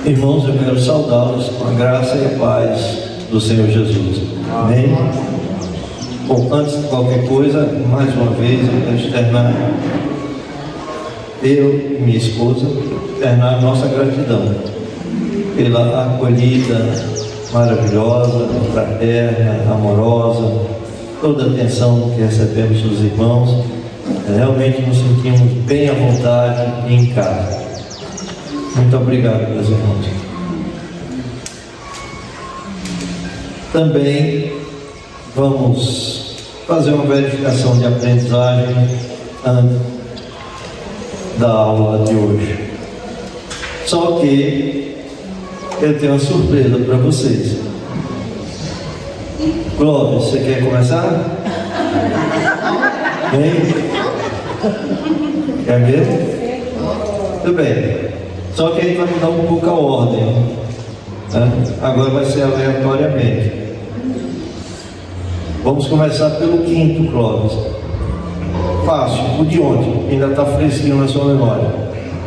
Irmãos, eu quero saudá-los com a graça e a paz do Senhor Jesus. Amém? Bom, antes de qualquer coisa, mais uma vez eu quero externar, eu e minha esposa, externar nossa gratidão pela acolhida maravilhosa, fraterna, amorosa, toda a atenção que recebemos dos irmãos. Realmente nos sentimos bem à vontade e em casa. Muito obrigado, meus irmãos. Também vamos fazer uma verificação de aprendizagem antes da aula de hoje. Só que eu tenho uma surpresa para vocês. Clóvis, você quer começar? Bem? Quer mesmo? Tudo bem. Só que a gente vai mudar um pouco a ordem, né? Agora vai ser aleatoriamente. Vamos começar pelo quinto, Clóvis. Fácil, o de ontem, ainda está fresquinho na sua memória.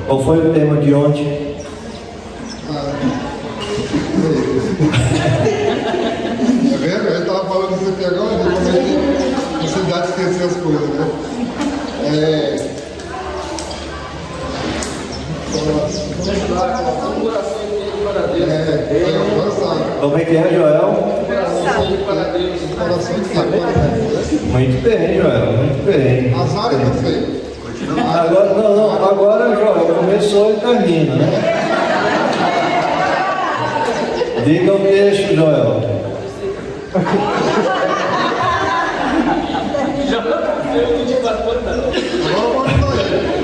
Qual foi o tema de ontem? Tá vendo? Eu estava falando isso aqui agora, você dá de esquecer as coisas, né? Como é que é, Joel? Muito bem, Joel, muito bem. Azar é feio. Agora, não, agora, Joel, começou e termina, né? Diga o texto, Joel.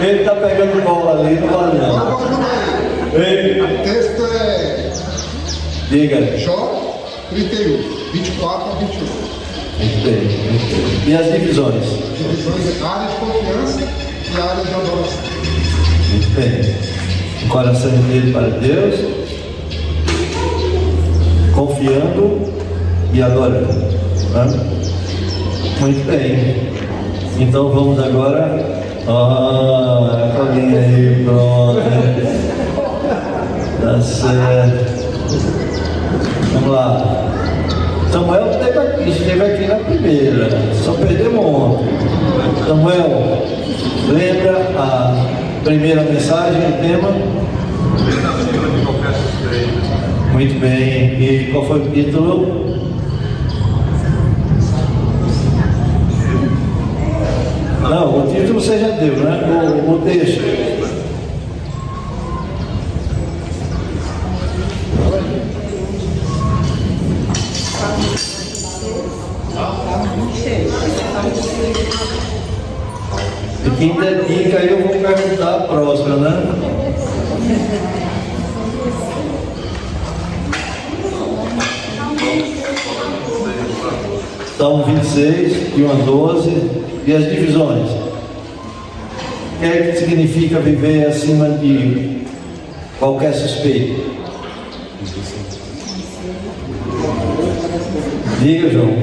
Ele está pegando bola ali, não vale não. O texto é Diga. Jó 31, 24 a 21. Muito bem, muito bem. E as divisões? Divisões de área de confiança e área de adoração. Muito bem. O coração inteiro para Deus, confiando e adorando. Né? Muito bem. Então vamos agora. A colinha aí, pronto. Tá certo. Vamos lá. Samuel esteve aqui na primeira, só perdemos ontem. Samuel, lembra a primeira mensagem, o tema? Muito bem. E qual foi o título? Não, o título você já deu, né? O texto. E quem der dica aí eu vou perguntar a próxima, né? Salmo 26, de 1 a 12. E as divisões? O que é que significa viver acima de qualquer suspeito? Diga, João.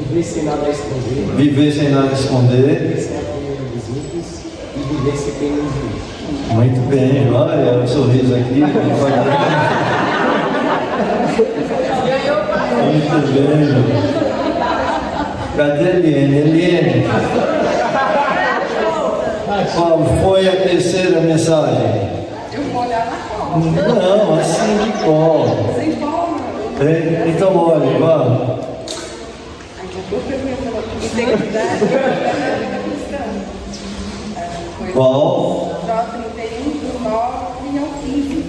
Viver sem nada a esconder. Viver sem nada a esconder. Viver sem a opinião dos ímpios e viver sem pena de Deus. Muito bem, olha o sorriso aqui. Muito bem. Cadê a Eliane? Eliane, qual foi a terceira mensagem? Eu vou olhar na cola. Não, assim de cola. Sem cola. Então olha, vamos. Integridade. Qual? Jó 31, do 9 ao 15.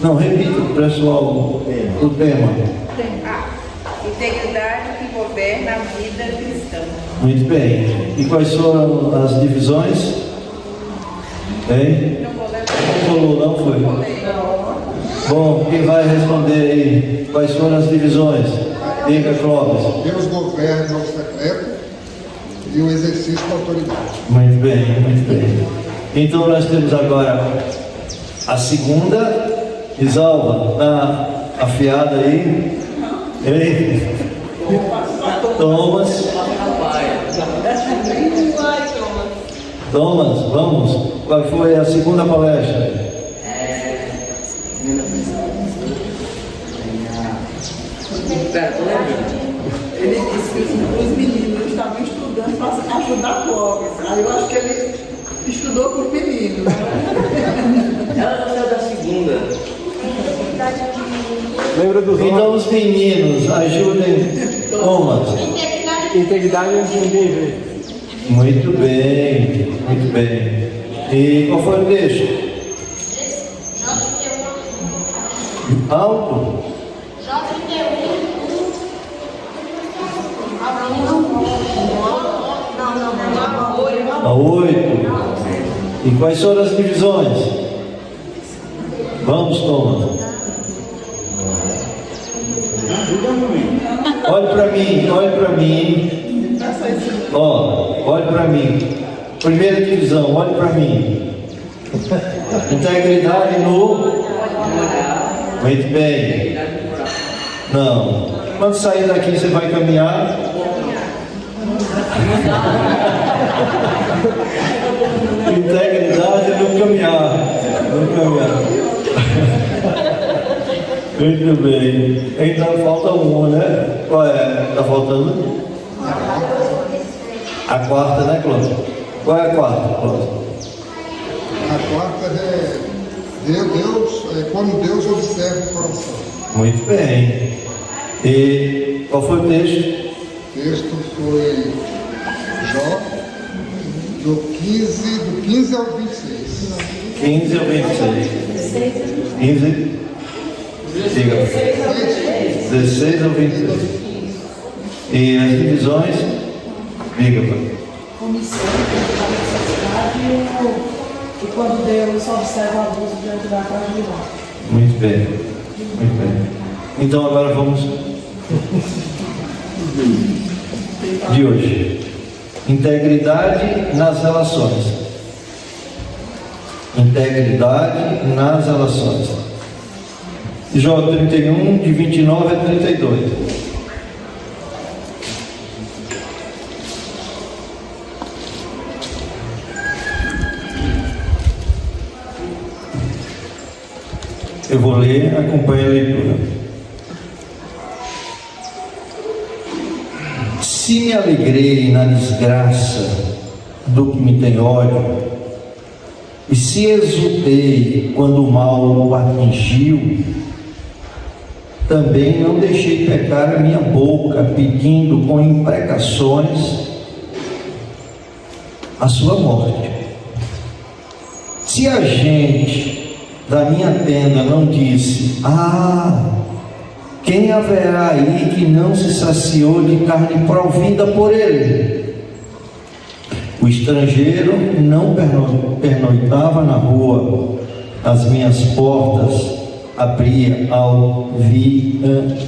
Não, repita, pessoal, o tema. Integridade que governa a vida cristã. Muito bem. E quais foram as divisões? Hein? Não vou ler. Não falou, não foi? Bom, quem vai responder aí? Quais foram as divisões? Diga, Clóvis. Deus governa o secreto e o exercício da autoridade. Muito bem, muito bem. Então nós temos agora a segunda. Isalva, tá afiada aí? Ei? Thomas. Thomas, vamos. Qual foi a segunda palestra? Ele disse que os meninos estavam estudando para ajudar pobres. Aí eu acho que ele estudou com os meninos. Ela não saiu da segunda. Lembra dos Então homens? os meninos, ajudem Thomas. Integridade onde ninguém vê. Muito bem, muito bem. E qual foi o texto? Alto? A 8. E quais foram as divisões? Vamos, Thomas. Olhe para mim, olhe para mim. Ó, olhe para mim. Primeira divisão, olhe para mim. Integridade no. Muito bem. Não. Quando sair daqui, você vai caminhar. Integridade no caminhar. No caminhar. Muito bem. Então falta uma, né? Qual é? Está faltando? A quarta, né, Cláudio? Qual é a quarta, Cláudio? A quarta é quando Deus observa o coração. Muito bem. E qual foi o texto? O texto foi Jó, do 15 ao 26. 15 ao 26. 15. Diga. 16 ao 26. E as divisões? Diga, pai. Comissão, a necessidade e quando Deus observa o abuso diante da fragilidade. Muito bem. Muito bem. Então agora vamos de hoje. Integridade nas relações. Integridade nas relações. Jó 31, de 29 a 32. Eu vou ler, acompanhe a leitura. Se me alegrei na desgraça do que me tem ódio, e se exultei quando o mal o atingiu, também não deixei pecar a minha boca, pedindo com imprecações a sua morte. Se a gente da minha tenda não disse: quem haverá aí que não se saciou de carne provida por ele? O estrangeiro não pernoitava na rua, as minhas portas abria ao viandante.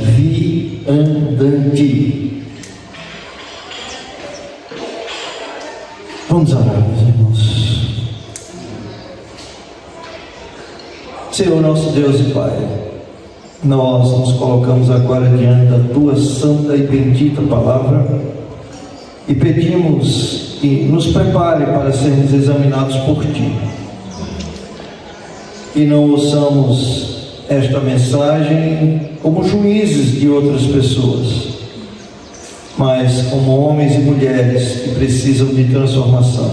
Vamos orar, meus irmãos. Senhor nosso Deus e Pai, nós nos colocamos agora diante da Tua santa e bendita palavra e pedimos que nos prepare para sermos examinados por Ti. Que não ouçamos esta mensagem como juízes de outras pessoas, mas como homens e mulheres que precisam de transformação.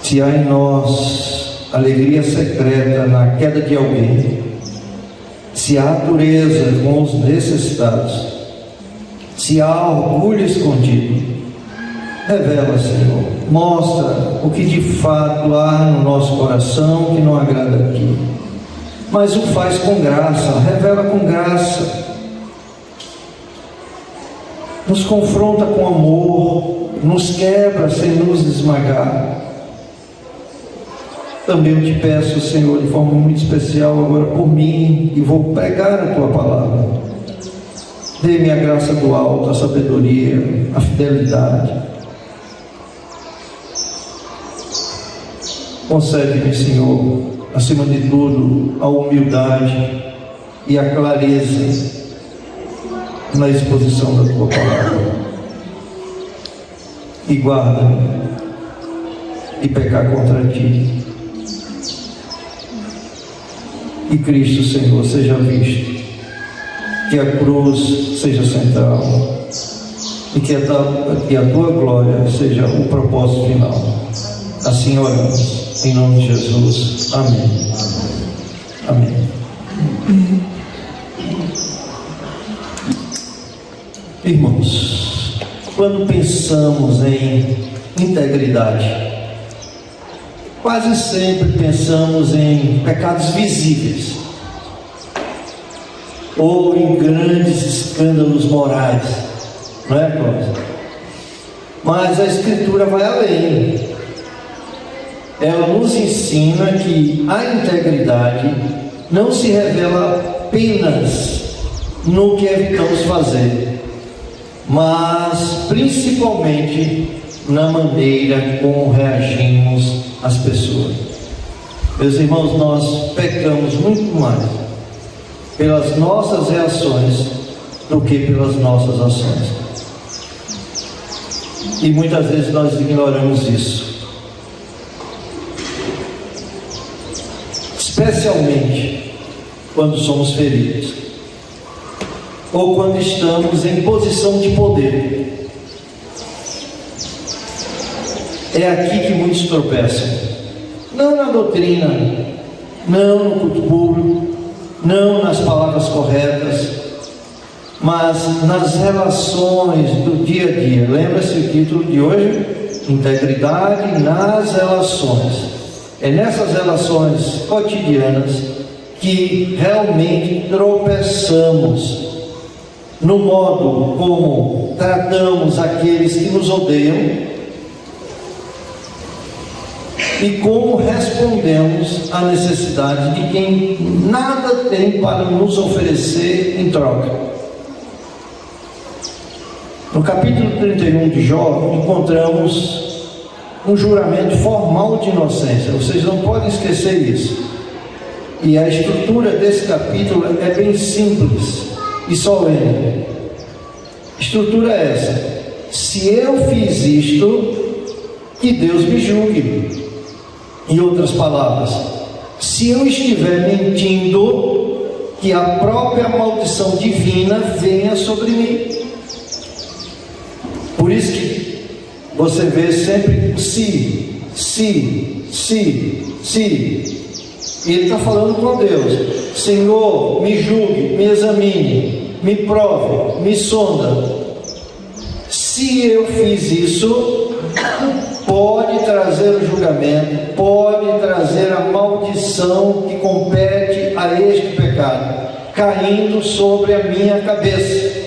Se há em nós alegria secreta na queda de alguém, se há dureza com os necessitados, se há orgulho escondido, revela, Senhor, mostra o que de fato há no nosso coração que não agrada a Ti, mas o faz com graça, revela com graça, nos confronta com amor, nos quebra sem nos esmagar. Também eu te peço, Senhor, de forma muito especial agora por mim, e vou pregar a Tua palavra. Dê-me a graça do alto, a sabedoria, a fidelidade. Concede-me, Senhor, acima de tudo, a humildade e a clareza na exposição da Tua palavra. E guarda-me de pecar contra Ti. E Cristo, Senhor, seja visto que a cruz seja central e que a tua glória seja o propósito final. Assim oramos, em nome de Jesus. Amém. Amém. Irmãos, quando pensamos em integridade, quase sempre pensamos em pecados visíveis ou em grandes escândalos morais, não é, Cláudia? Mas a Escritura vai além. Ela nos ensina que a integridade não se revela apenas no que evitamos fazer, mas principalmente na maneira como reagimos às pessoas. Meus irmãos, nós pecamos muito mais pelas nossas reações do que pelas nossas ações. E muitas vezes nós ignoramos isso. Especialmente quando somos feridos ou quando estamos em posição de poder. É aqui que muitos tropeçam. Não na doutrina, não no culto público, não nas palavras corretas, mas nas relações do dia a dia. Lembra-se o título de hoje? Integridade nas relações. É nessas relações cotidianas que realmente tropeçamos no modo como tratamos aqueles que nos odeiam e como respondemos à necessidade de quem nada tem para nos oferecer em troca. No capítulo 31 de Jó, encontramos um juramento formal de inocência. Vocês não podem esquecer isso. E a estrutura desse capítulo é bem simples e solene. A estrutura é essa: se eu fiz isto, que Deus me julgue. Em outras palavras, se eu estiver mentindo, que a própria maldição divina venha sobre mim. Por isso que você vê sempre se. E ele está falando com Deus: Senhor, me julgue, me examine, me prove, me sonda. Se eu fiz isso, pode trazer o julgamento, pode trazer a maldição que compete a este pecado, caindo sobre a minha cabeça.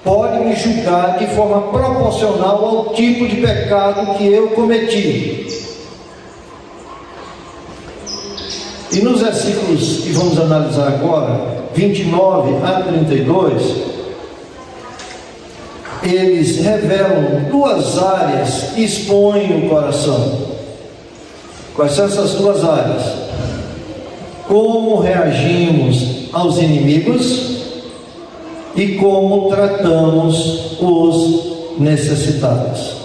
Pode me julgar de forma proporcional ao tipo de pecado que eu cometi. E nos versículos que vamos analisar agora, 29 a 32, eles revelam duas áreas que expõem o coração. Quais são essas duas áreas? Como reagimos aos inimigos e como tratamos os necessitados.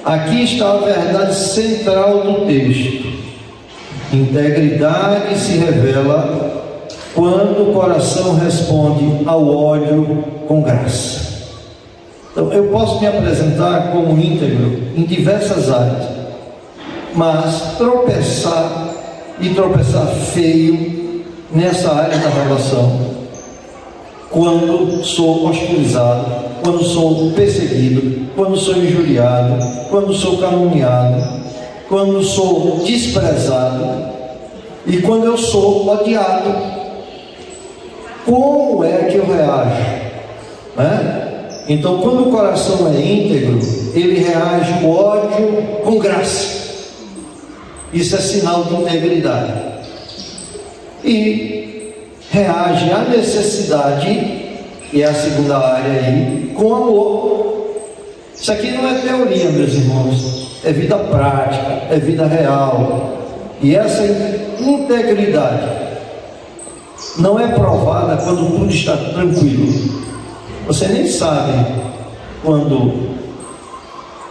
Aqui está a verdade central do texto. Integridade se revela quando o coração responde ao ódio com graça. Então, eu posso me apresentar como íntegro em diversas áreas, mas tropeçar feio nessa área da relação, quando sou hostilizado, quando sou perseguido, quando sou injuriado, quando sou caluniado, quando sou desprezado e quando eu sou odiado. Como é que eu reajo? Então, quando o coração é íntegro, ele reage ao ódio com graça. Isso é sinal de integridade. E reage à necessidade, que é a segunda área aí, com amor. Isso aqui não é teoria, meus irmãos, é vida prática, é vida real. E essa integridade não é provada quando tudo está tranquilo. Você nem sabe quando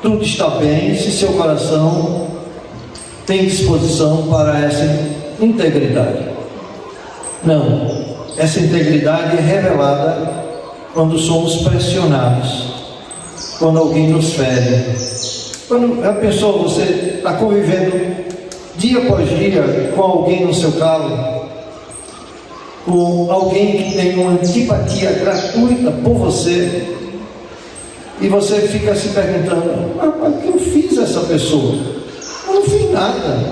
tudo está bem, se seu coração tem disposição para essa integridade. Não. essa integridade é revelada quando somos pressionados, quando alguém nos fere. Quando a pessoa, você está convivendo dia após dia com alguém no seu carro, com alguém que tem uma antipatia gratuita por você, e você fica se perguntando: mas o que eu fiz a essa pessoa? Eu não fiz nada,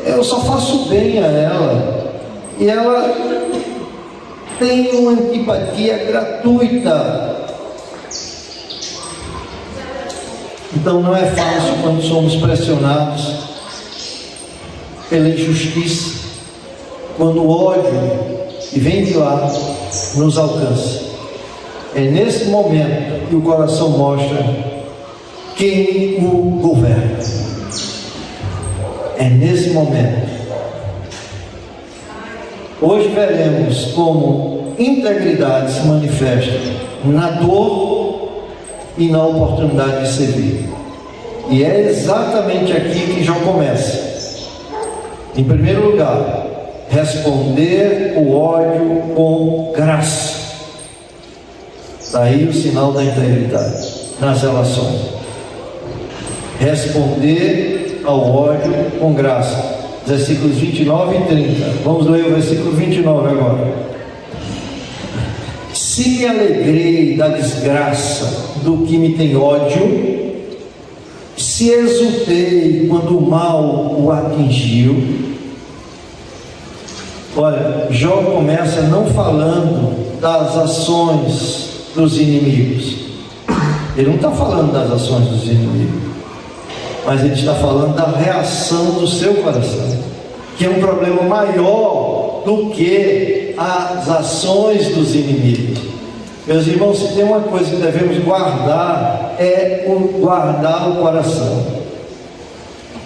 eu só faço bem a ela, e ela tem uma antipatia gratuita. Então não é fácil quando somos pressionados pela injustiça, quando o ódio que vem de lá nos alcança. É nesse momento que o coração mostra quem o governa. É nesse momento. Hoje veremos como integridade se manifesta na dor e na oportunidade de servir. E é exatamente aqui que Jó começa. Em primeiro lugar, responder o ódio com graça. Daí o sinal da integridade nas relações. Responder ao ódio com graça. Versículos 29 e 30. Vamos ler o versículo 29 agora. Se me alegrei da desgraça do que me tem ódio, se exultei quando o mal o atingiu. Olha, Jó começa não falando das ações dos inimigos. Ele não está falando das ações dos inimigos, mas ele está falando da reação do seu coração, que é um problema maior do que as ações dos inimigos. Meus irmãos, se tem uma coisa que devemos guardar, é guardar o coração.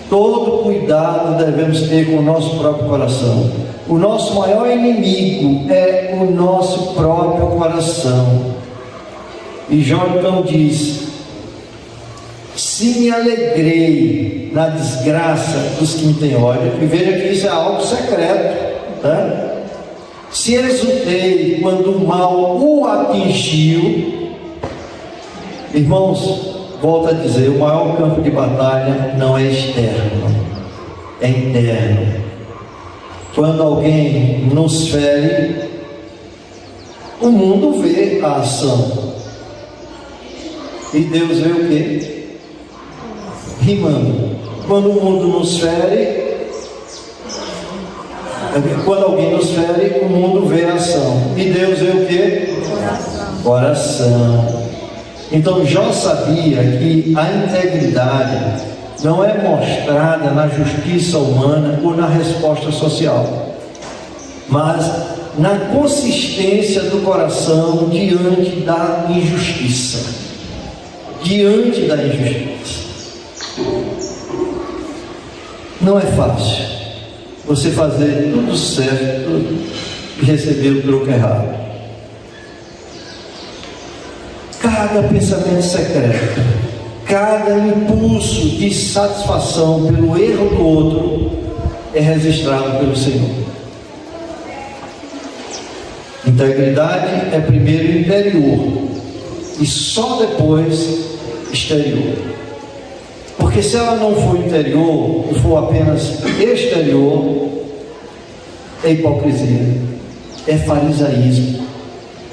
Todo cuidado devemos ter com o nosso próprio coração. O nosso maior inimigo é o nosso próprio coração. E Jó então diz: se me alegrei na desgraça dos que me têm ódio, e veja que isso é algo secreto, tá? Se exultei quando o mal o atingiu. Irmãos, volto a dizer, o maior campo de batalha não é externo, é interno. Quando alguém nos fere, o mundo vê a ação, e Deus vê o quê? Rimando. Quando o mundo nos fere, quando alguém nos fere, o mundo vê a ação, e Deus vê o quê? Coração. Então Jó sabia que a integridade não é mostrada na justiça humana ou na resposta social, mas na consistência do coração diante da injustiça. Diante da injustiça. Não é fácil você fazer tudo certo e receber o troco errado. Cada pensamento secreto, cada impulso de satisfação pelo erro do outro é registrado pelo Senhor. Integridade é primeiro interior e só depois exterior. Porque se ela não for interior e for apenas exterior, é hipocrisia, é farisaísmo.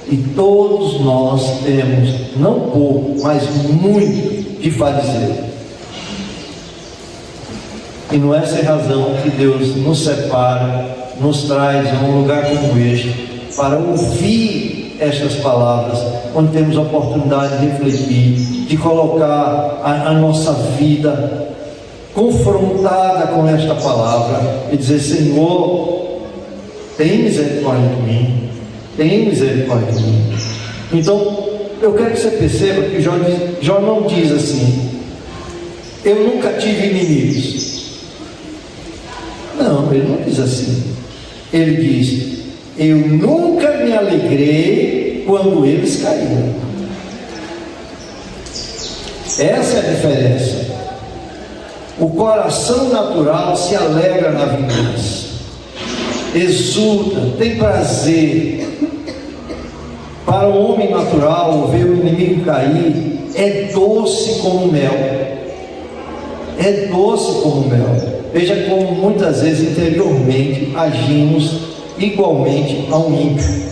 E todos nós temos, não pouco, mas muito de fariseu. E não é sem razão que Deus nos separa, nos traz a um lugar como este, para ouvir estas palavras, onde temos a oportunidade de refletir, de colocar a nossa vida confrontada com esta palavra e dizer: Senhor, tem misericórdia de mim, tem misericórdia de mim. Então, eu quero que você perceba que Jó não diz assim: eu nunca tive inimigos. Não, ele não diz assim. Ele diz: eu nunca me alegrei quando eles caíram. Essa é a diferença. O coração natural se alegra na vingança. exulta, tem prazer. Para o homem natural, ver o inimigo cair é doce como mel. É doce como mel. Veja como muitas vezes interiormente agimos igualmente ao ímpio.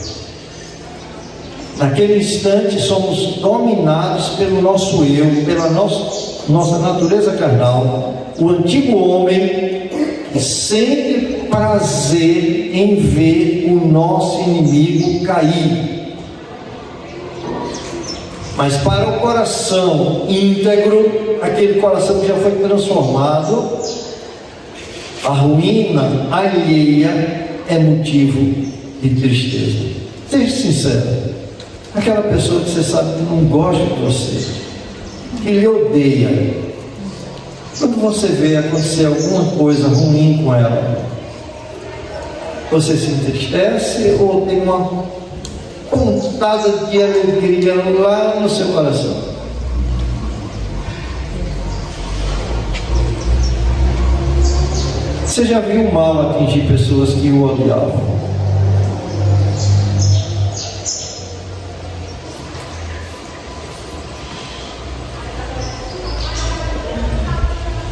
Naquele instante somos dominados pelo nosso eu, pela nossa natureza carnal, o antigo homem que sente prazer em ver o nosso inimigo cair. Mas para o coração íntegro, aquele coração que já foi transformado, a ruína alheia é motivo de tristeza. Seja sincero. Aquela pessoa que você sabe que não gosta de você, que lhe odeia, quando você vê acontecer alguma coisa ruim com ela, você se entristece ou tem uma pontada de alegria lá no seu coração? Você já viu o mal atingir pessoas que o odiavam?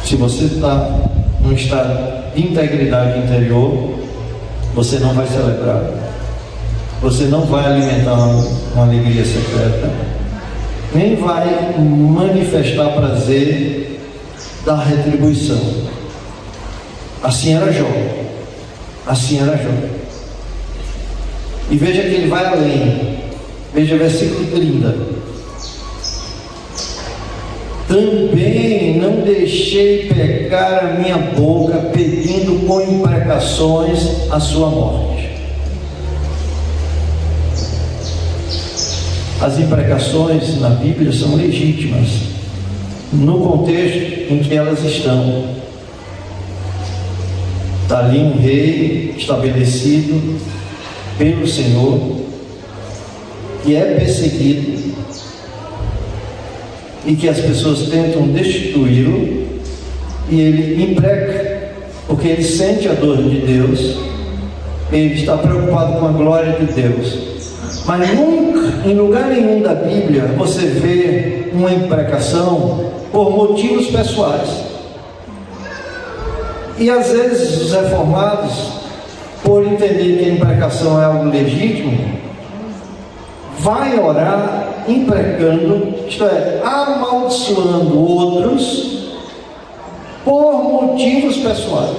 Se você está num estado de integridade interior, você não vai celebrar, você não vai alimentar uma alegria secreta, nem vai manifestar prazer da retribuição. Assim era Jó. Assim era Jó. E veja que ele vai além. Veja o versículo 30. Também não deixei pecar a minha boca, pedindo com imprecações a sua morte. As imprecações na Bíblia são legítimas, no contexto em que elas estão. Está ali um rei estabelecido pelo Senhor, que é perseguido, e que as pessoas tentam destituí-lo, e ele impreca, porque ele sente a dor de Deus, ele está preocupado com a glória de Deus. Mas nunca, em lugar nenhum da Bíblia, você vê uma imprecação por motivos pessoais. E às vezes os reformados, por entender que a imprecação é algo legítimo, vai orar imprecando, isto é, amaldiçoando outros por motivos pessoais.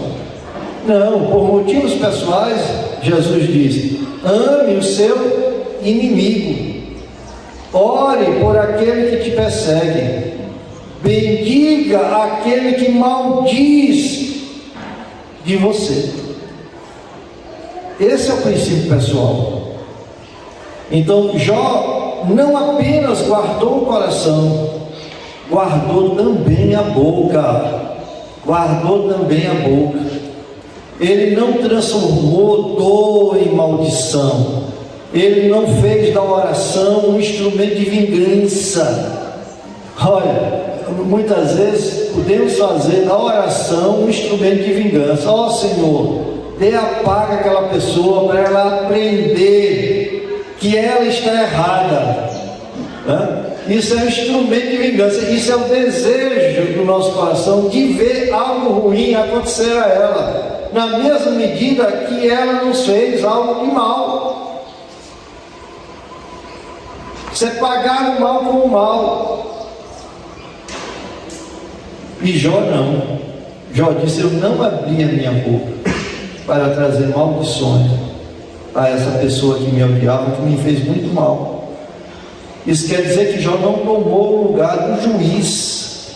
Não, por motivos pessoais, Jesus diz: ame o seu inimigo, ore por aquele que te persegue, bendiga aquele que maldiz de você. Esse é o princípio pessoal. Então Jó não apenas guardou o coração, guardou também a boca. Guardou também a boca. Ele não transformou dor em maldição. Ele não fez da oração um instrumento de vingança. Olha, muitas vezes podemos fazer da oração um instrumento de vingança. Ó Senhor, dê a paga àquela pessoa para ela aprender que ela está errada. Isso é um instrumento de vingança. Isso é o desejo do nosso coração de ver algo ruim acontecer a ela, na mesma medida que ela nos fez algo de mal. Você pagar o mal com o mal. E Jó não. Jó disse: eu não abri a minha boca para trazer maldições a essa pessoa que me odiava, que me fez muito mal. Isso quer dizer que Jó não tomou o lugar do juiz.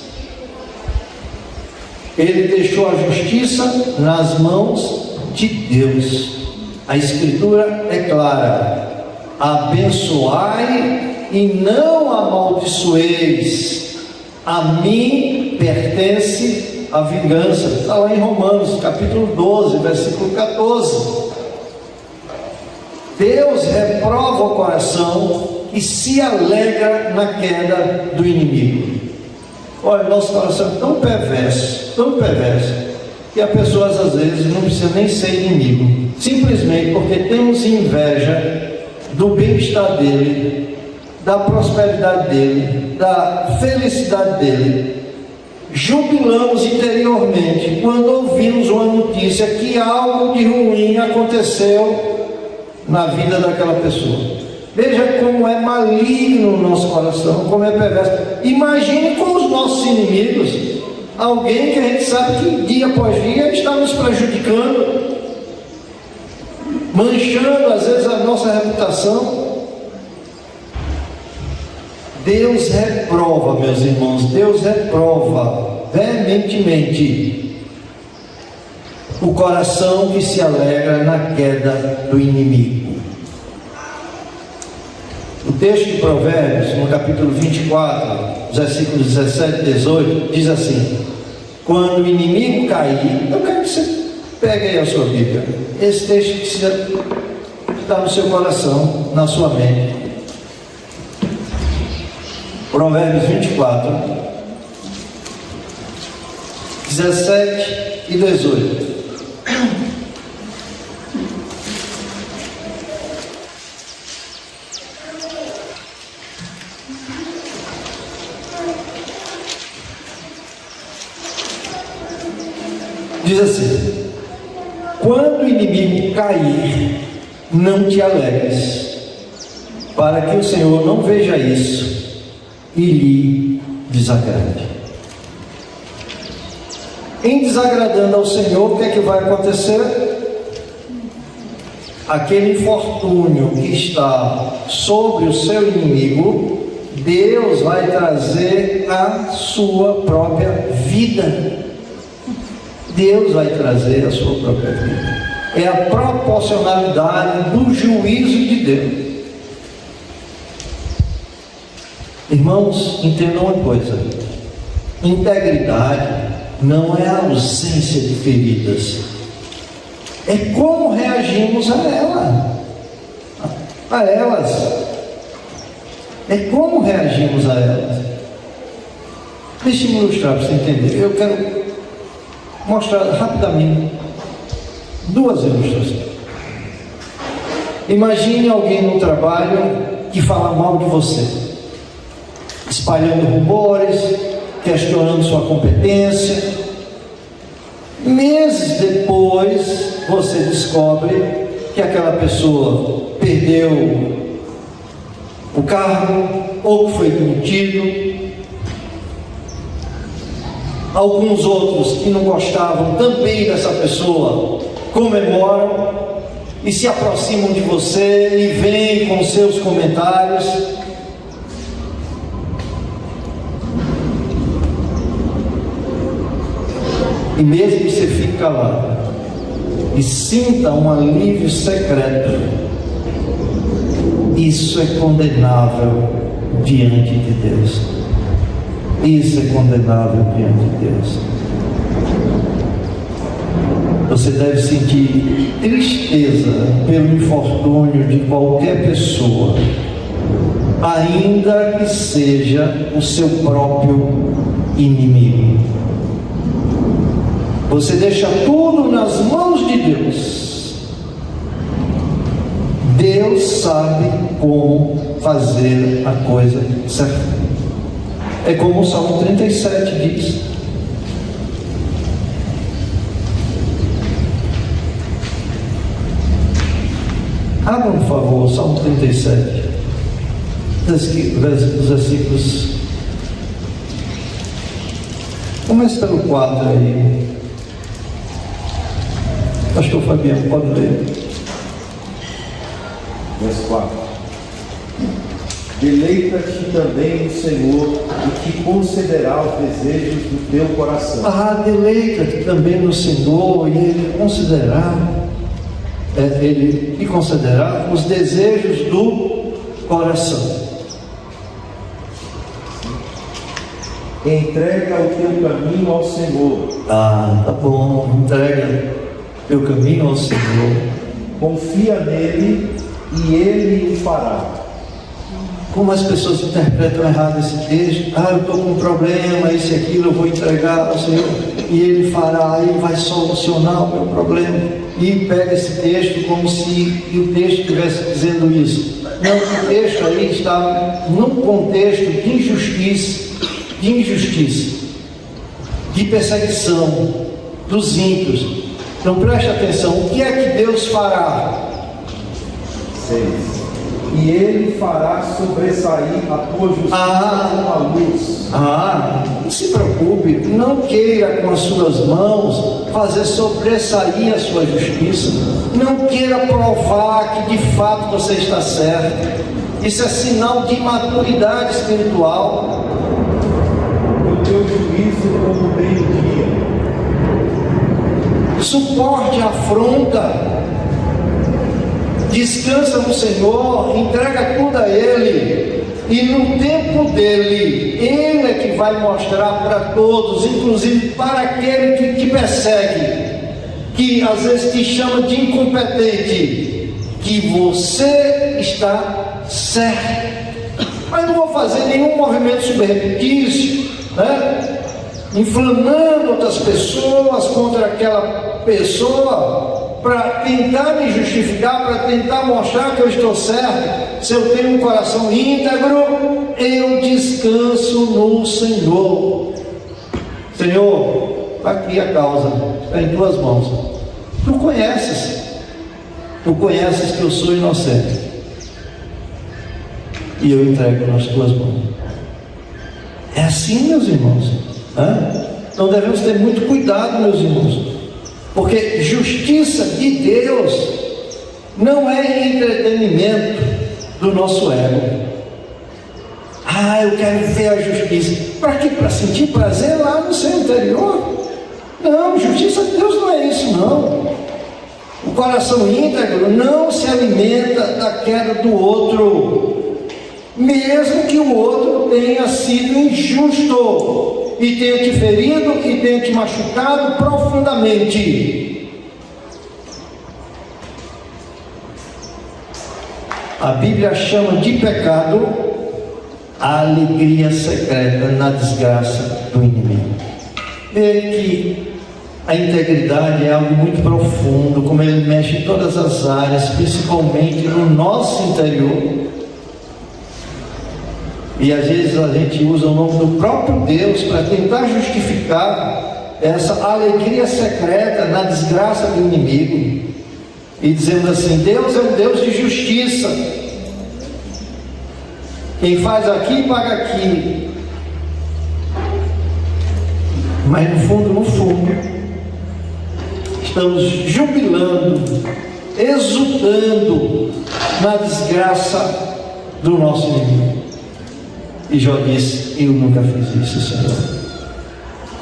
Ele deixou a justiça nas mãos de Deus. A Escritura é clara: abençoai e não amaldiçoeis, a mim pertence a vingança. Está lá em Romanos capítulo 12, versículo 14. Deus reprova o coração e se alegra na queda do inimigo. Olha, nosso coração é tão perverso, que as pessoas às vezes não precisam nem ser inimigo, simplesmente porque temos inveja do bem-estar dele, da prosperidade dele, da felicidade dele. Jubilamos interiormente quando ouvimos uma notícia que algo de ruim aconteceu na vida daquela pessoa. Veja como é maligno o nosso coração, como é perverso. Imagine com os nossos inimigos, alguém que a gente sabe que dia após dia está nos prejudicando, manchando às vezes a nossa reputação. Deus reprova, meus irmãos, Deus reprova veementemente o coração que se alegra na queda do inimigo. O texto de Provérbios, no capítulo 24, versículos 17 e 18, diz assim: quando o inimigo cair, eu quero que você pegue aí a sua Bíblia. Esse texto precisa estar no seu coração, na sua mente. Provérbios 24, 17 e 18. Diz assim: quando o inimigo cair, não te alegres, para que o Senhor não veja isso e lhe desagrade. Em desagradando ao Senhor, o que é que vai acontecer? Aquele infortúnio que está sobre o seu inimigo, Deus vai trazer a sua própria vida. Deus vai trazer a sua própria vida. É a proporcionalidade do juízo de Deus. Irmãos, entendam uma coisa: integridade não é a ausência de feridas, é como reagimos a elas. É como reagimos a elas. Deixe-me ilustrar para você entender. Eu quero mostrar rapidamente duas ilustrações. Imagine alguém no trabalho que fala mal de você, espalhando rumores, questionando sua competência. Meses depois, você descobre que aquela pessoa perdeu o cargo ou foi demitido. Alguns outros que não gostavam também dessa pessoa comemoram e se aproximam de você e vêm com seus comentários. E mesmo que você fique calado e sinta um alívio secreto, isso é condenável diante de Deus. Isso é condenável diante de Deus. Você deve sentir tristeza pelo infortúnio de qualquer pessoa, ainda que seja o seu próprio inimigo. Você deixa tudo nas mãos de Deus. Deus sabe como fazer a coisa certa. É como o Salmo 37 diz. Abra, por favor, o Salmo 37, os versículos. Comece pelo 4 aí. Pastor Fabiano, pode ler. Verso 4. Deleita-te também no Senhor, e te concederá os desejos do teu coração. Deleita-te também no Senhor, e Ele te concederá os desejos do coração. Entrega o teu caminho ao Senhor. Tá bom, entrega teu caminho ao Senhor. Confia nele e Ele o fará. como as pessoas interpretam errado esse texto. Eu estou com um problema, isso e aquilo, eu vou entregar ao Senhor e Ele fará, Ele vai solucionar o meu problema. E pega esse texto como se o texto estivesse dizendo isso. Não, o texto aí está num contexto de injustiça, de perseguição dos ímpios. Então preste atenção, o que é que Deus fará? 6. E Ele fará sobressair a tua justiça como a luz. Não se preocupe, não queira com as suas mãos fazer sobressair a sua justiça. Não queira provar que de fato você está certo. Isso é sinal de imaturidade espiritual. O teu juízo como meio-dia. Suporte a afronta. Descansa no Senhor, entrega tudo a Ele, e no tempo dele, Ele é que vai mostrar para todos, inclusive para aquele que te persegue, que às vezes te chama de incompetente, que você está certo. Mas não vou fazer nenhum movimento subreptício, né? Inflamando outras pessoas contra aquela pessoa, para tentar me justificar, para tentar mostrar que eu estou certo. Se eu tenho um coração íntegro, eu descanso no Senhor. Senhor, aqui a causa está em tuas mãos. Tu conheces que eu sou inocente, e eu entrego nas tuas mãos. É assim, meus irmãos. Então devemos ter muito cuidado, meus irmãos, porque justiça de Deus não é entretenimento do nosso ego. Eu quero ver a justiça. Para quê? Para sentir prazer lá no seu interior? Não, justiça de Deus não é isso, não. O coração íntegro não se alimenta da queda do outro, mesmo que o outro tenha sido injusto e tenha te ferido e tenha te machucado profundamente. A Bíblia chama de pecado a alegria secreta na desgraça do inimigo. Vê que a integridade é algo muito profundo, como ele mexe em todas as áreas, principalmente no nosso interior. E às vezes a gente usa o nome do próprio Deus para tentar justificar essa alegria secreta na desgraça do inimigo, e dizendo assim: Deus é um Deus de justiça, quem faz aqui paga aqui. Mas no fundo estamos jubilando, exultando na desgraça do nosso inimigo. E Jó disse: eu nunca fiz isso, Senhor.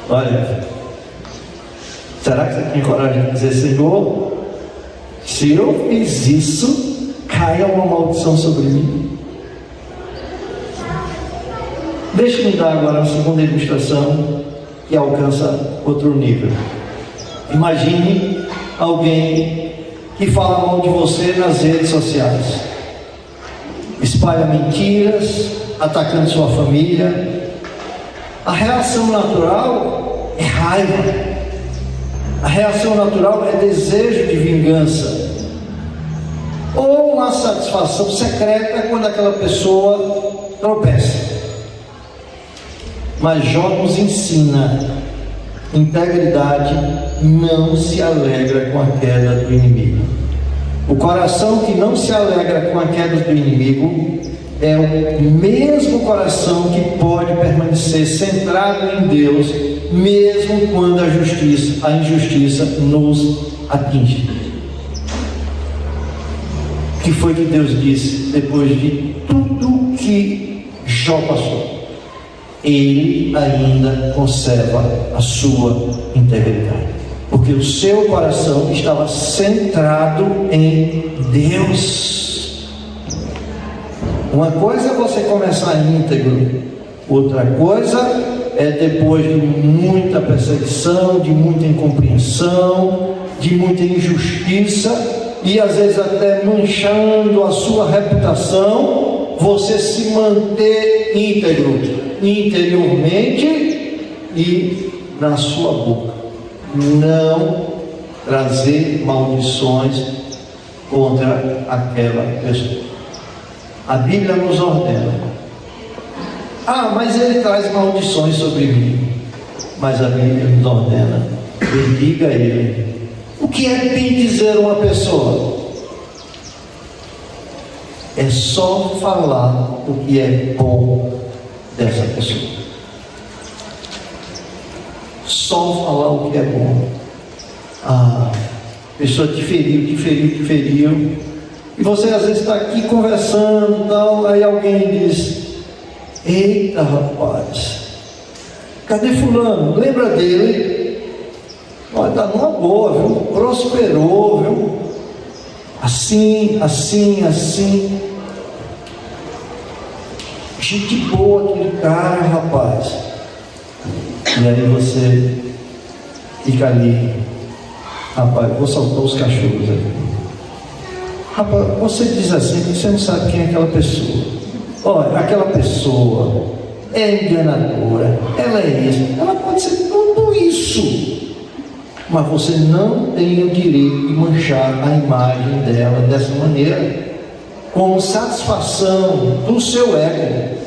Olha, será que você tem coragem de dizer: Senhor, se eu fiz isso, caia uma maldição sobre mim? Deixe-me dar agora uma segunda ilustração que alcança outro nível. Imagine alguém que fala mal de você nas redes sociais, espalha mentiras, atacando sua família. A reação natural é raiva. A reação natural é desejo de vingança, ou uma satisfação secreta quando aquela pessoa tropeça. Mas Jó nos ensina: integridade não se alegra com a queda do inimigo. O coração que não se alegra com a queda do inimigo é o mesmo coração que pode permanecer centrado em Deus, mesmo quando a injustiça nos atinge. O que foi que Deus disse depois de tudo que Jó passou? Ele ainda conserva a sua integridade, porque o seu coração estava centrado em Deus. Uma coisa é você começar íntegro, outra coisa é depois de muita perseguição, de muita incompreensão, de muita injustiça, e às vezes até manchando a sua reputação, você se manter íntegro, interiormente e na sua boca. Não trazer maldições contra aquela pessoa. A Bíblia nos ordena. Mas ele traz maldições sobre mim. Mas a Bíblia nos ordena: bendiga ele. O que é bem dizer uma pessoa? É só falar o que é bom dessa pessoa. Só falar o que é bom. A pessoa te feriu. E você às vezes está aqui conversando e tal, aí alguém diz: eita rapaz, cadê fulano? Lembra dele? Olha, está numa boa, viu? Prosperou, viu? Assim. Gente boa aquele cara, rapaz. E aí você fica ali: rapaz, vou soltar os cachorros aqui. Rapaz, você diz assim, você não sabe quem é aquela pessoa. Olha, aquela pessoa é enganadora, ela é isso, ela pode ser tudo isso. Mas você não tem o direito de manchar a imagem dela dessa maneira, com satisfação do seu ego.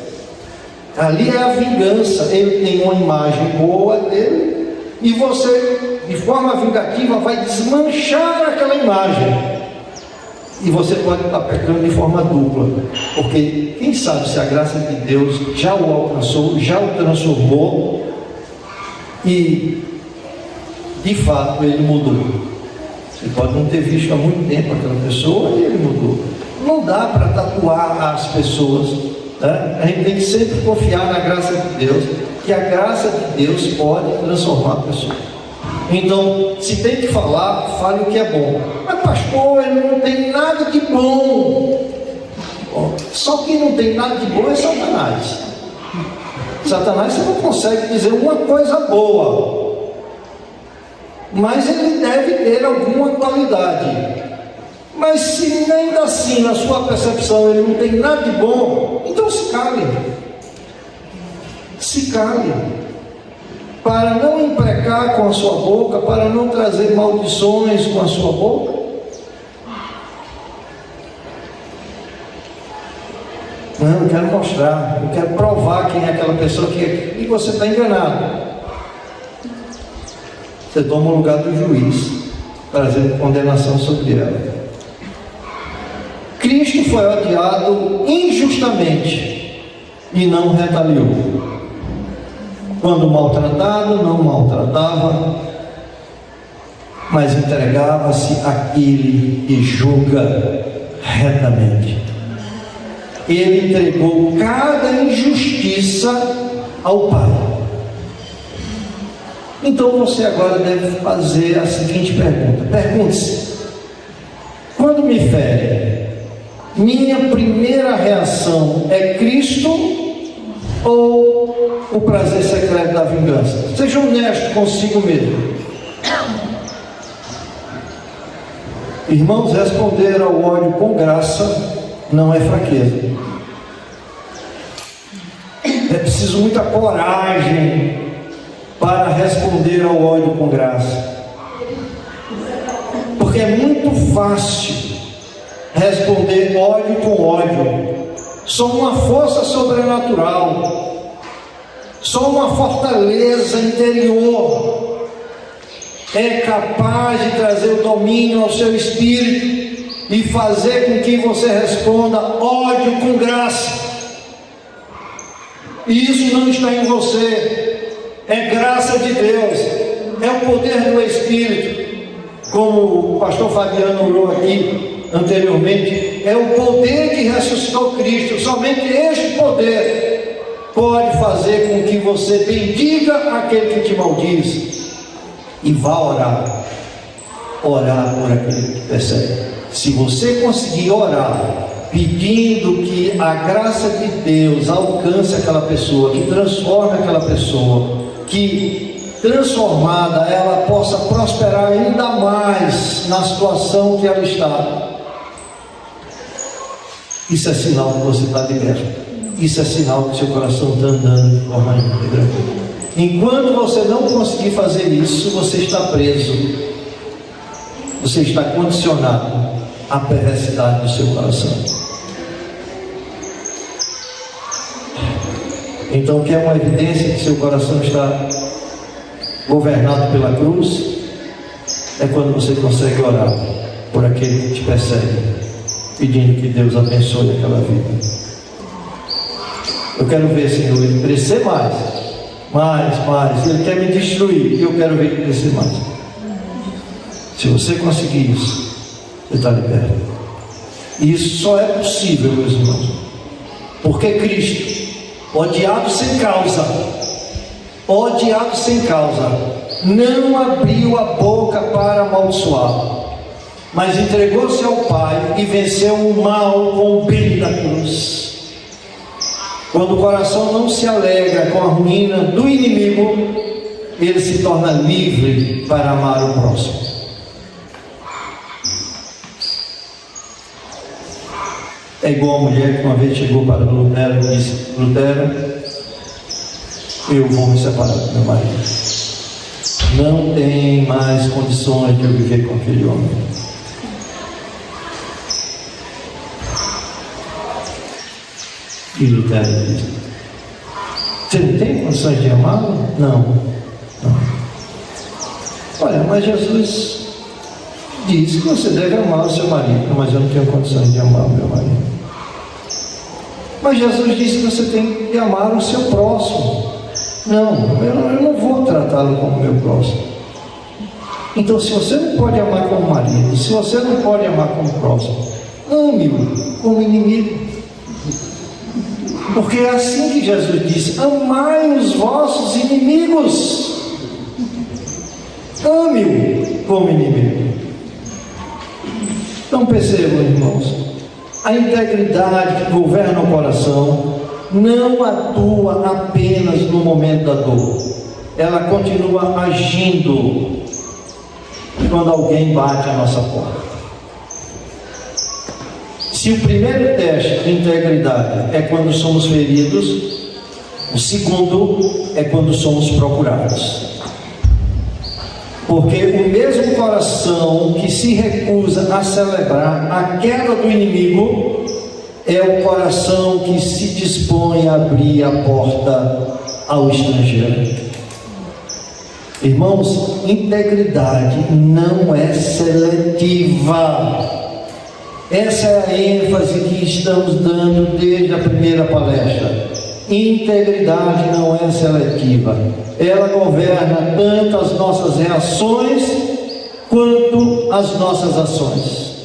Ali é a vingança. Ele tem uma imagem boa dele, e você, de forma vingativa, vai desmanchar aquela imagem. E você pode estar pecando de forma dupla, porque quem sabe se a graça de Deus já o alcançou, já o transformou, e de fato ele mudou. Você pode não ter visto há muito tempo aquela pessoa e ele mudou. Não dá para tatuar as pessoas, né? A gente tem que sempre confiar na graça de Deus, que a graça de Deus pode transformar a pessoa. Então, se tem que falar, fale o que é bom. Mas pastor, ele não tem nada de bom. Só quem não tem nada de bom é Satanás. Satanás, você não consegue dizer uma coisa boa, mas ele deve ter alguma qualidade. Mas se ainda assim, na sua percepção, ele não tem nada de bom, então se cale. Se cale. Para não imprecar com a sua boca, para não trazer maldições com a sua boca. Não, eu quero mostrar, eu quero provar quem é aquela pessoa e você está enganado. Você toma o lugar do juiz, trazendo condenação sobre ela. Cristo foi odiado injustamente e não retaliou. Quando maltratado, não maltratava, mas entregava-se àquele que julga retamente. Ele entregou cada injustiça ao Pai. Então você agora deve fazer a seguinte pergunta. Pergunte-se: quando me fere, minha primeira reação é Cristo ou o prazer secreto da vingança? Seja honesto consigo mesmo. Irmãos, responder ao ódio com graça não é fraqueza. É preciso muita coragem para responder ao ódio com graça, porque é muito fácil responder ódio com ódio. Só uma força sobrenatural, só uma fortaleza interior é capaz de trazer o domínio ao seu espírito e fazer com que você responda ódio com graça. E isso não está em você, é graça de Deus, é o poder do Espírito. Como o pastor Fabiano orou aqui anteriormente, é o poder que ressuscitou Cristo. Somente este poder pode fazer com que você bendiga aquele que te maldiz e vá orar por aquele que persegue. Se você conseguir orar pedindo que a graça de Deus alcance aquela pessoa, que transforme aquela pessoa, que transformada ela possa prosperar ainda mais na situação que ela está, Isso é sinal que você está liberto. Isso é sinal que seu coração está andando de forma íntegra. Enquanto você não conseguir fazer isso, você está preso. Você está condicionado à perversidade do seu coração. Então, quer uma evidência que seu coração está governado pela cruz? É quando você consegue orar por aquele que te persegue, pedindo que Deus abençoe aquela vida. Eu quero ver, Senhor, ele crescer mais. Ele quer me destruir e eu quero ver ele crescer mais. Se você conseguir isso, você está liberto. E isso só é possível, meus irmãos, porque Cristo, odiado sem causa, não abriu a boca para amaldiçoar, mas entregou-se ao Pai e venceu o mal com o bem da cruz. Quando o coração não se alegra com a ruína do inimigo, ele se torna livre para amar o próximo. É igual a mulher que uma vez chegou para Lutero e disse: Lutero, eu vou me separar do meu marido. Não tem mais condições de eu viver com aquele homem. E Lutero disse: você não tem condições de amá-lo? Não. Olha, mas Jesus disse que você deve amar o seu marido. Mas eu não tenho condições de amar o meu marido. Mas Jesus disse que você tem que amar o seu próximo. Não, eu não vou tratá-lo como meu próximo. Então, se você não pode amar como marido, se você não pode amar como próximo, ame-o como inimigo. Porque é assim que Jesus disse: amai os vossos inimigos. Ame-o como inimigo. Então percebam, irmãos, a integridade que governa o coração não atua apenas no momento da dor. Ela continua agindo quando alguém bate a nossa porta. Se o primeiro teste de integridade é quando somos feridos, o segundo é quando somos procurados. Porque o mesmo coração que se recusa a celebrar a queda do inimigo é o coração que se dispõe a abrir a porta ao estrangeiro. Irmãos, integridade não é seletiva. Essa é a ênfase que estamos dando desde a primeira palestra. Integridade não é seletiva. Ela governa tanto as nossas reações quanto as nossas ações.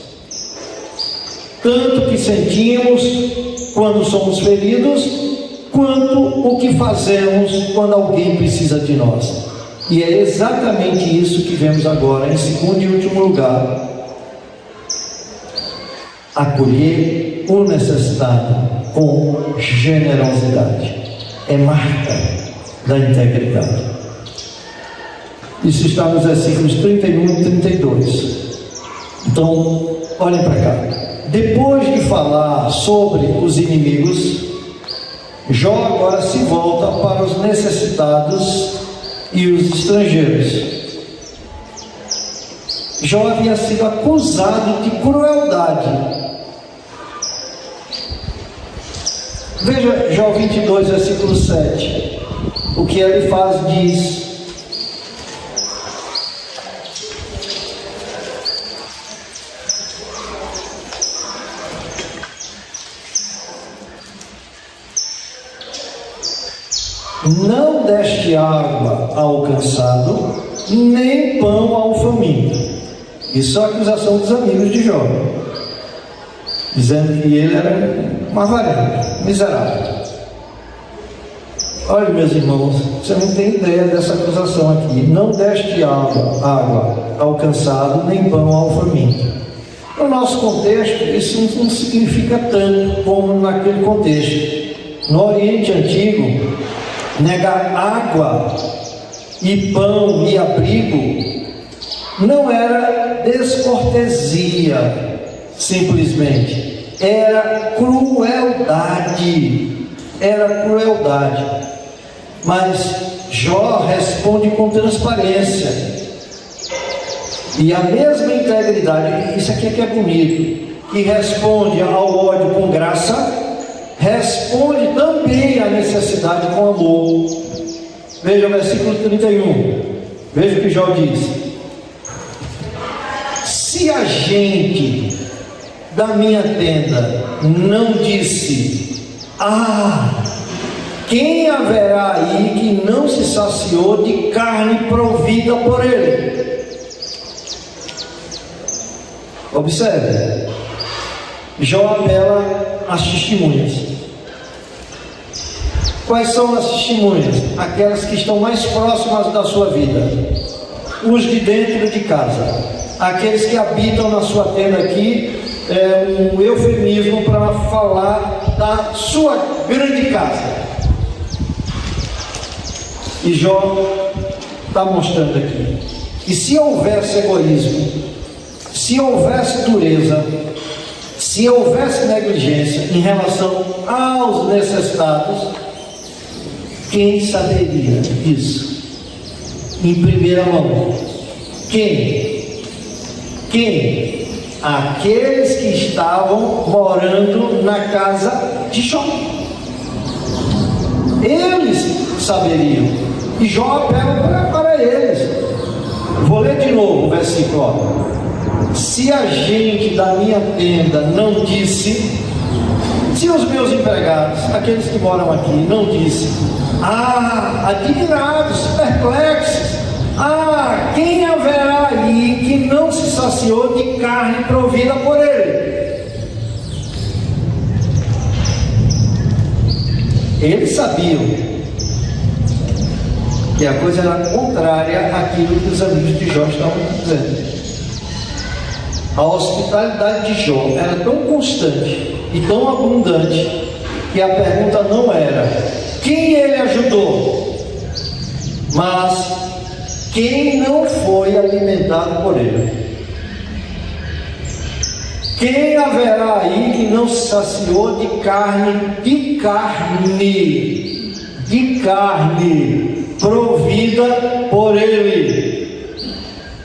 Tanto o que sentimos quando somos feridos, quanto o que fazemos quando alguém precisa de nós. E é exatamente isso que vemos agora, em segundo e último lugar: acolher o necessitado com generosidade. É marca da integridade. Isso está nos versículos 31 e 32. Então, olhem para cá. Depois de falar sobre os inimigos, Jó agora se volta para os necessitados e os estrangeiros. Jó havia sido acusado de crueldade. Veja Jó 22, versículo 7. O que ele faz diz: não deste água ao cansado, nem pão ao faminto. Isso é a acusação dos amigos de Jó, dizendo que ele era um avarento, miserável. Olha, meus irmãos, você não tem ideia dessa acusação aqui. Não deste água ao cansado, nem pão ao faminto. No nosso contexto, isso não significa tanto como naquele contexto. No Oriente Antigo, negar água e pão e abrigo não era descortesia simplesmente, Era crueldade. Era crueldade. Mas Jó responde com transparência. E a mesma integridade, isso aqui é que é bonito, que responde ao ódio com graça, responde também à necessidade com amor. Veja o versículo 31. Veja o que Jó diz: se a gente da minha tenda não disse, quem haverá aí que não se saciou de carne provida por ele? Observe, Jó apela às testemunhas. Quais são as testemunhas? Aquelas que estão mais próximas da sua vida, os de dentro de casa, aqueles que habitam na sua tenda. Aqui é um eufemismo para falar da sua grande casa. E Jó está mostrando aqui que se houvesse egoísmo, se houvesse dureza, se houvesse negligência em relação aos necessitados, quem saberia disso em primeira mão? Quem? Aqueles que estavam morando na casa de Jó. Eles saberiam. E Jó apela para eles. Vou ler de novo o versículo. Se a gente da minha tenda não disse, se os meus empregados, aqueles que moram aqui, não disse, admirados, perplexos, quem haverá aí que não se saciou de carne provida por ele? Eles sabiam que a coisa era contrária àquilo que os amigos de Jó estavam dizendo. A hospitalidade de Jó era tão constante e tão abundante que a pergunta não era quem ele ajudou, mas quem não foi alimentado por ele. Quem haverá aí que não se saciou de carne provida por ele?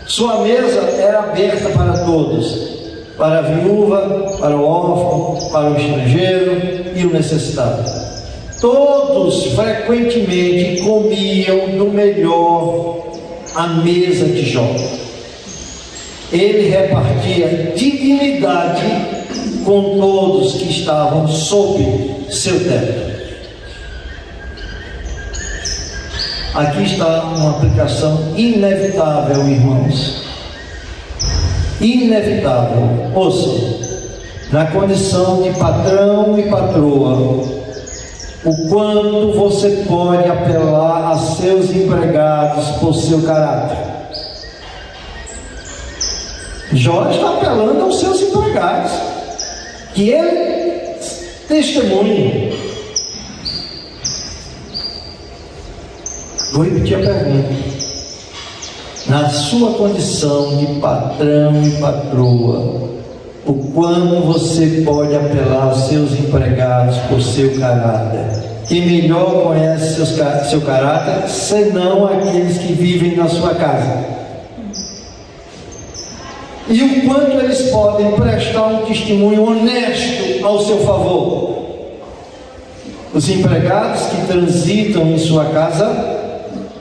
Sua mesa era aberta para todos, para a viúva, para o órfão, para o estrangeiro e o necessitado. Todos frequentemente comiam do melhor à mesa de Jó. Ele repartia dignidade com todos que estavam sob seu teto. Aqui está uma aplicação inevitável, irmãos. Inevitável. Ouça, na condição de patrão e patroa, o quanto você pode apelar a seus empregados por seu caráter. Jó está apelando aos seus empregados, que ele testemunhe. Vou repetir a pergunta. Na sua condição de patrão e patroa, o quanto você pode apelar aos seus empregados por seu caráter? Quem melhor conhece seu caráter, senão aqueles que vivem na sua casa? E o quanto eles podem prestar um testemunho honesto ao seu favor? Os empregados que transitam em sua casa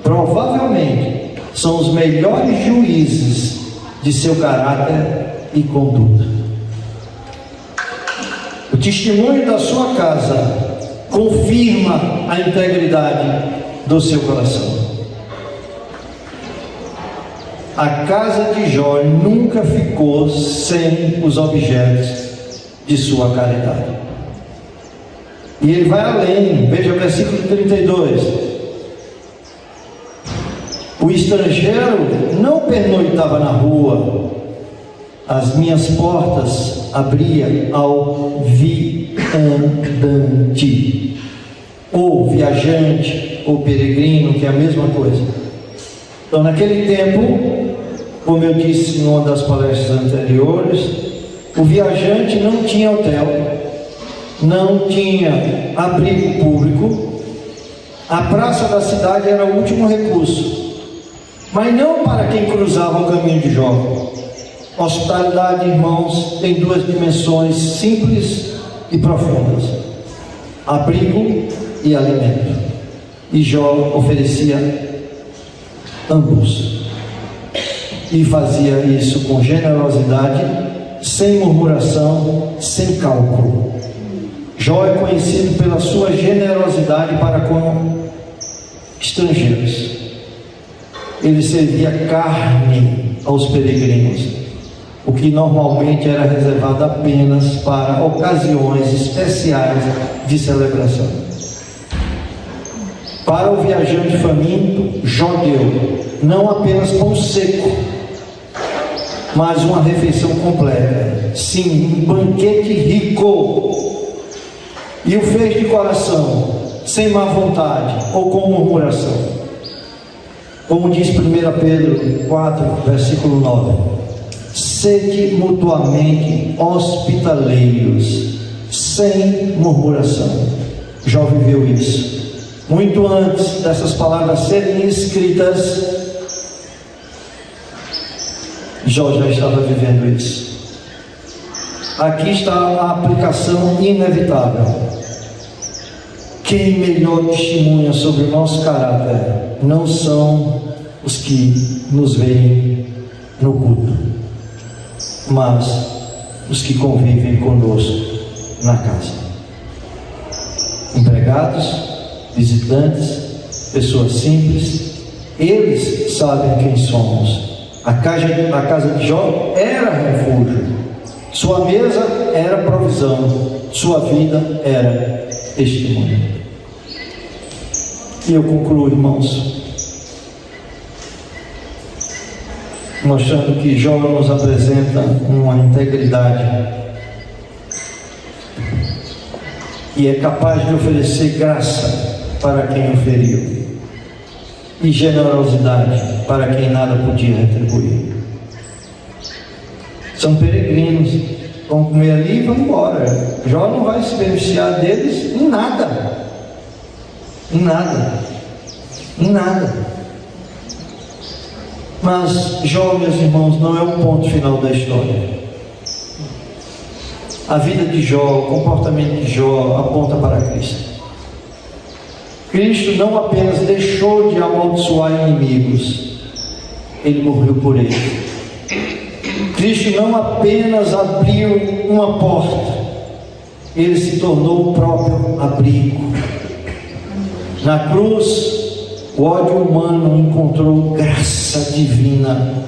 provavelmente são os melhores juízes de seu caráter e conduta. O testemunho da sua casa confirma a integridade do seu coração. A casa de Jó nunca ficou sem os objetos de sua caridade. E ele vai além. Veja o versículo 32. O estrangeiro não pernoitava na rua, as minhas portas abria ao viandante, ou viajante, ou peregrino, que é a mesma coisa. Então, naquele tempo, como eu disse em uma das palestras anteriores, O viajante não tinha hotel, não tinha abrigo público, a praça da cidade era o último recurso, mas não para quem cruzava o caminho de Jó. Hospitalidade, irmãos, tem duas dimensões simples e profundas: abrigo e alimento. E Jó oferecia ambos, e fazia isso com generosidade, sem murmuração, sem cálculo. Jó é conhecido pela sua generosidade para com estrangeiros. Ele servia carne aos peregrinos, o que normalmente era reservado apenas para ocasiões especiais de celebração. Para o viajante faminto, Jó deu não apenas pão seco, mas uma refeição completa, sim, um banquete rico, e o fez de coração, sem má vontade ou com murmuração. Como diz 1 Pedro 4, versículo 9: sede mutuamente hospitaleiros, sem murmuração. Jó viveu isso. Muito antes dessas palavras serem escritas, Jó já estava vivendo isso. Aqui está a aplicação inevitável. Quem melhor testemunha sobre o nosso caráter não são os que nos veem no culto, mas os que convivem conosco na casa. Empregados, visitantes, pessoas simples, eles sabem quem somos. A casa de Jó era refúgio, sua mesa era provisão, sua vida era testemunho. E eu concluo, irmãos, mostrando que Jó nos apresenta uma integridade e é capaz de oferecer graça para quem o feriu e generosidade para quem nada podia retribuir. São peregrinos, vão comer ali e vão embora. Jó não vai se beneficiar deles em nada, em nada, em nada. Mas Jó, meus irmãos, não é o ponto final da história. A vida de Jó, o comportamento de Jó aponta para Cristo. Cristo não apenas deixou de amaldiçoar inimigos, Ele morreu por ele. Cristo não apenas abriu uma porta, Ele se tornou o próprio abrigo. Na cruz, o ódio humano encontrou graça divina.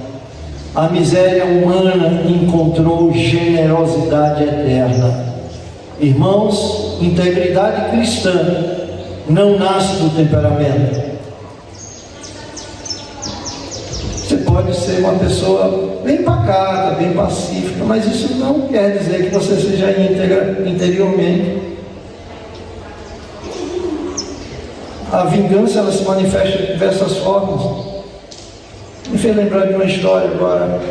A miséria humana encontrou generosidade eterna. Irmãos, integridade cristã não nasce do temperamento. Você pode ser uma pessoa bem pacata, bem pacífica, mas isso não quer dizer que você seja íntegra interiormente. A vingança, ela se manifesta de diversas formas. Me fez lembrar de uma história agora.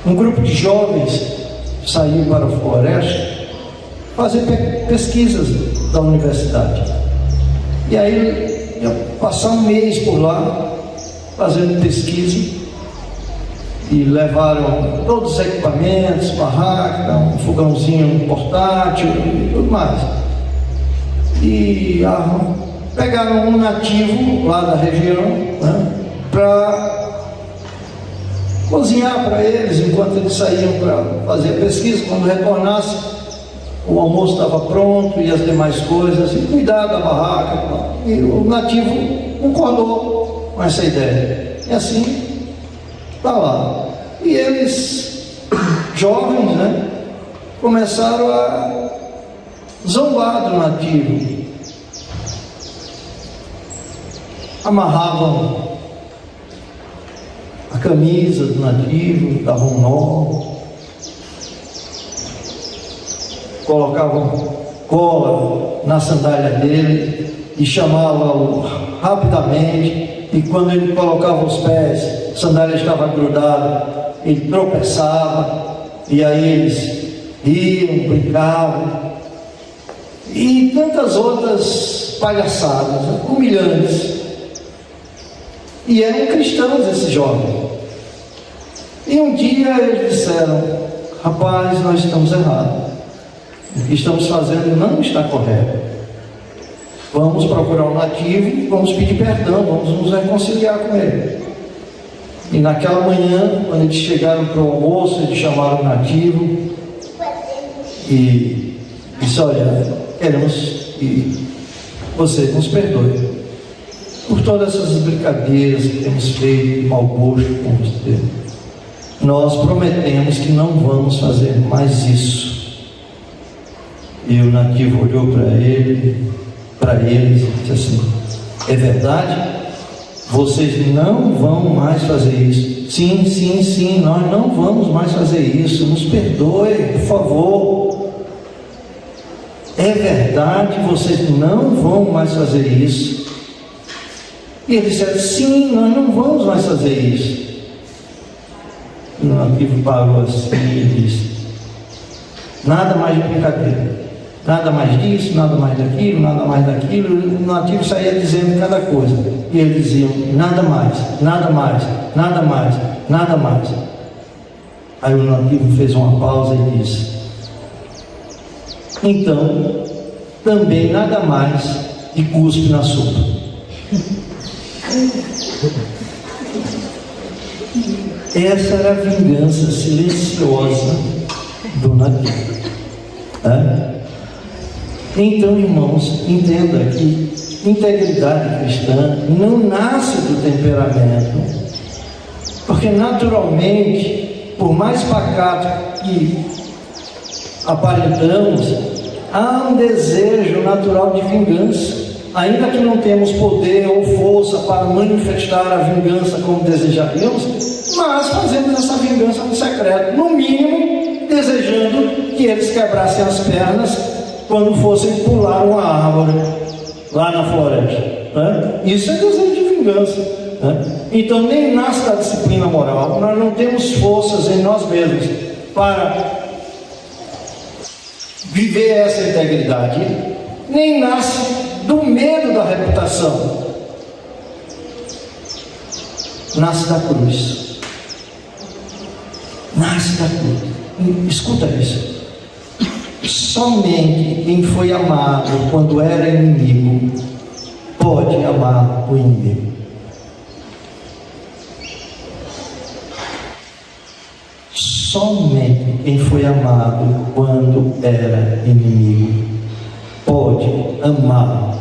Um grupo de jovens saiu para a floresta fazer pesquisas da universidade. E aí ia passar um mês por lá fazendo pesquisa, e levaram todos os equipamentos, barraca, um fogãozinho portátil e tudo mais. E pegaram um nativo lá da região, né, para cozinhar para eles enquanto eles saíam para fazer a pesquisa. Quando retornasse, o almoço estava pronto e as demais coisas, e cuidar da barraca. E o nativo concordou com essa ideia. E assim está lá. E eles, jovens, né, começaram a zombar do nativo. Amarravam a camisa do nativo, davam um nó, colocavam cola na sandália dele e chamavam-o rapidamente, e quando ele colocava os pés, a sandália estava grudada, ele tropeçava, e aí eles riam, brincavam, e tantas outras palhaçadas, humilhantes. E eram cristãos esses jovens. E um dia eles disseram: rapaz, nós estamos errados, o que estamos fazendo não está correto, vamos procurar o nativo, vamos pedir perdão, vamos nos reconciliar com ele. E naquela manhã, quando eles chegaram para o almoço, eles chamaram o nativo e disse: olha, queremos que você nos perdoe por todas essas brincadeiras que temos feito, de mau gosto com você. Nós prometemos que não vamos fazer mais isso. E o nativo olhou para eles e disse assim: é verdade? Vocês não vão mais fazer isso? Sim, sim, sim, nós não vamos mais fazer isso. Nos perdoe, por favor. É verdade, vocês não vão mais fazer isso? E ele disse: sim, nós não vamos mais fazer isso. E o nativo parou assim e disse: nada mais de brincadeira, nada mais disso, nada mais daquilo, nada mais daquilo. O nativo saía dizendo cada coisa, e eles diziam: nada mais, nada mais, nada mais, nada mais. Aí o nativo fez uma pausa e disse: então também nada mais, e cuspe na sopa. Essa era a vingança silenciosa do nativo. Então, irmãos, entenda que integridade cristã não nasce do temperamento, porque naturalmente, por mais pacato que aparentamos, há um desejo natural de vingança. Ainda que não temos poder ou força para manifestar a vingança como desejaríamos, mas fazemos essa vingança no secreto, no mínimo desejando que eles quebrassem as pernas quando fossem pular uma árvore lá na floresta. Isso é desejo de vingança. Então nem nasce da disciplina moral. Nós não temos forças em nós mesmos para viver essa integridade, nem nasce do medo da reputação, nasce da cruz. Nasce da cruz. Escuta isso. Somente quem foi amado quando era inimigo pode amar o inimigo. Somente quem foi amado quando era inimigo pode amar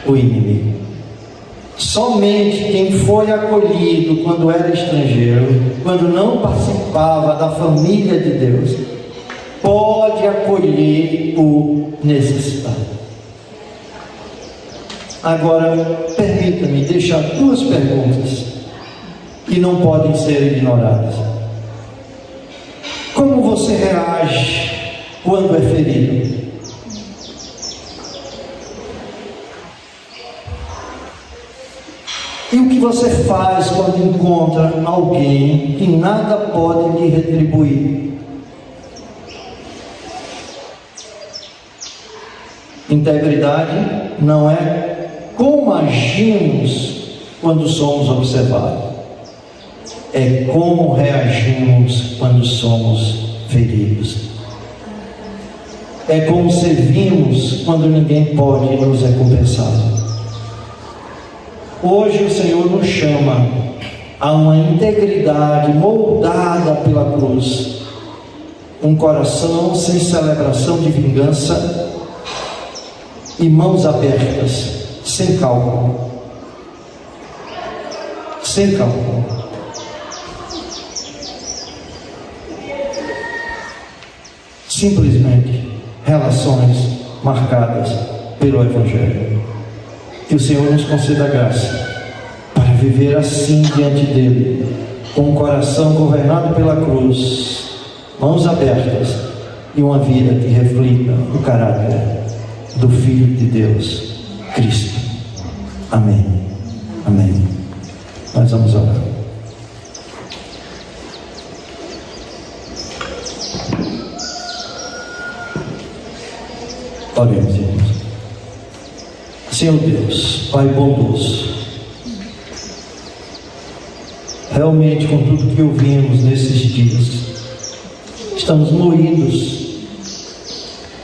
o inimigo. Somente quem foi acolhido quando era estrangeiro, quando não participava da família de Deus, pode acolher o necessitado. Agora, permita-me deixar duas perguntas que não podem ser ignoradas. Como você reage quando é ferido? E o que você faz quando encontra alguém que nada pode lhe retribuir? Integridade não é como agimos quando somos observados, é como reagimos quando somos feridos, é como servimos quando ninguém pode nos recompensar. Hoje o Senhor nos chama a uma integridade moldada pela cruz, um coração sem celebração de vingança e mãos abertas, sem cálculo. Sem cálculo. Simplesmente relações marcadas pelo Evangelho. Que o Senhor nos conceda graça para viver assim diante dele, com o coração governado pela cruz, mãos abertas e uma vida que reflita o caráter do Filho de Deus, Cristo. Amém. Amém. Nós vamos orar. Oremos, irmãos. Senhor Deus, Pai bondoso, realmente com tudo que ouvimos nesses dias, estamos moídos,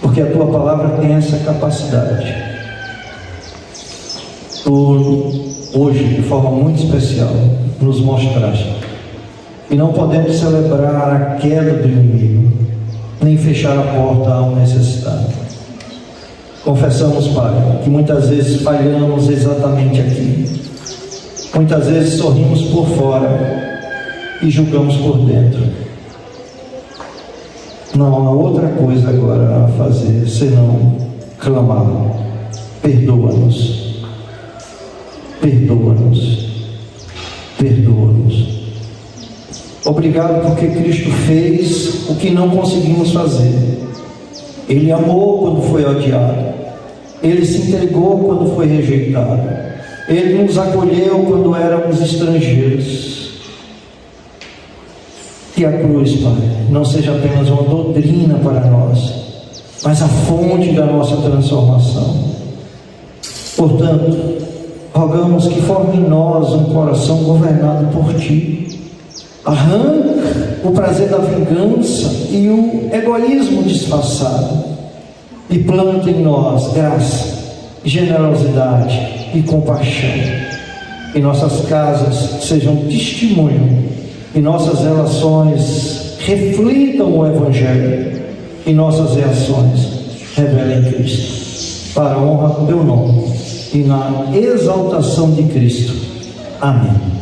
porque a Tua palavra tem essa capacidade. Tu, hoje, de forma muito especial, nos mostraste e não podemos celebrar a queda do inimigo, nem fechar a porta ao necessitado. Confessamos, Pai, que muitas vezes falhamos exatamente aqui. Muitas vezes sorrimos por fora e julgamos por dentro. Não há outra coisa agora a fazer senão clamar: perdoa-nos, perdoa-nos, perdoa-nos. Obrigado porque Cristo fez o que não conseguimos fazer. Ele amou quando foi odiado. Ele se entregou quando foi rejeitado. Ele nos acolheu quando éramos estrangeiros. Que a cruz, Pai, não seja apenas uma doutrina para nós, mas a fonte da nossa transformação. Portanto, rogamos que forme em nós um coração governado por Ti. Arranca o prazer da vingança e o egoísmo disfarçado e planta em nós graça, generosidade e compaixão. Que nossas casas sejam testemunho e nossas relações reflitam o Evangelho e nossas reações revelem Cristo, para a honra do Teu nome e na exaltação de Cristo. Amém.